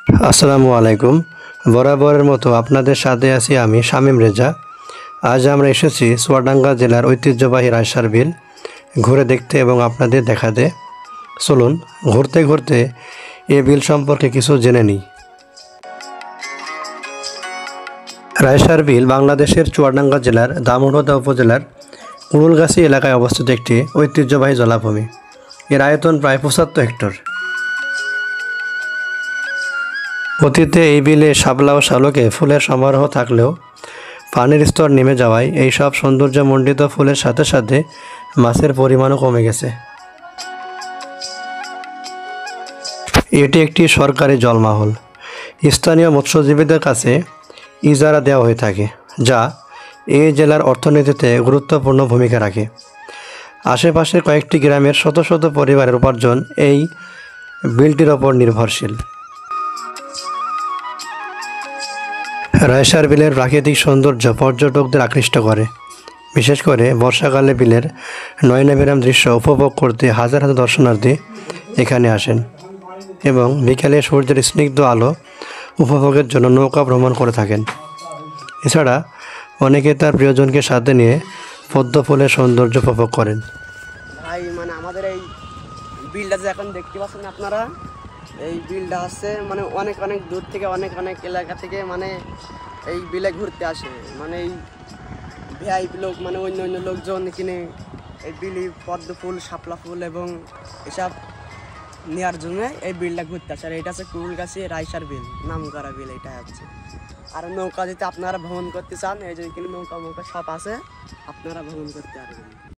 আসসালামু আলাইকুম। বরাবরের মতো আপনাদের সাথে আছি আমি শামীম রেজা। আজ আমরা এসেছি চুয়াডাঙ্গা জেলার ঐতিহ্যবাহী রায়সার বিল ঘুরে দেখতে এবং আপনাদের দেখাতে। চলুন ঘুরতে ঘুরতে এ বিল সম্পর্কে কিছু জেনে নিই। রায়সার বিল বাংলাদেশের চুয়াডাঙ্গা জেলার দামোহদা উপজেলার কুড়ুলগাছি এলাকায় অবস্থিত একটি ঐতিহ্যবাহী জলাভূমি। এর আয়তন প্রায় ৭৫ হেক্টর। অতীতে এই বিলে শাপলা ও শালকে ফুলের সমারোহ থাকলেও পানির স্তর নেমে যাওয়ায় এই সব সৌন্দর্যমণ্ডিত ফুলের সাথে সাথে মাছের পরিমাণও কমে গেছে। এটি একটি সরকারি জলমহল। স্থানীয় মৎস্যজীবীদের কাছে ইজারা দেওয়া হয়ে থাকে, যা এই জেলার অর্থনীতিতে গুরুত্বপূর্ণ ভূমিকা রাখে। আশেপাশের কয়েকটি গ্রামের শত শত পরিবারের উপার্জন এই বিলটির ওপর নির্ভরশীল। রায়সার বিলের প্রাকৃতিক সৌন্দর্য পর্যটকদের আকৃষ্ট করে। বিশেষ করে বর্ষাকালে বিলের নয়নাভিরাম দৃশ্য উপভোগ করতে হাজার হাজার দর্শনার্থী এখানে আসেন এবং বিকেলে সূর্যের স্নিগ্ধ আলো উপভোগের জন্য নৌকা ভ্রমণ করে থাকেন। এছাড়া অনেকে তার প্রিয়জনকে সাথে নিয়ে পদ্ম ফুলের সৌন্দর্য উপভোগ করেন। ভাই আমাদের এই বিলটা যে এখন দেখতে পাচ্ছেন আপনারা, এই বিলটা আছে অনেক অনেক দূর থেকে অনেক অনেক এলাকা থেকে এই বিলে ঘুরতে আসে। এই ভিআইপি লোক অন্য অন্য লোকজন কিনে এই বিলি পদ্ম ফুল, শাপলা ফুল এবং এসব নেওয়ার জন্য এই বিলটা ঘুরতে আসে। আর এটা হচ্ছে কুড়ুলগাছি রায়সার বিল, নাম করা বিল এটা হচ্ছে। আর নৌকা যদি আপনারা ভ্রমণ করতে চান, এই যে কিন্তু নৌকা সব আছে, আপনারা ভ্রমণ করতে পারবেন।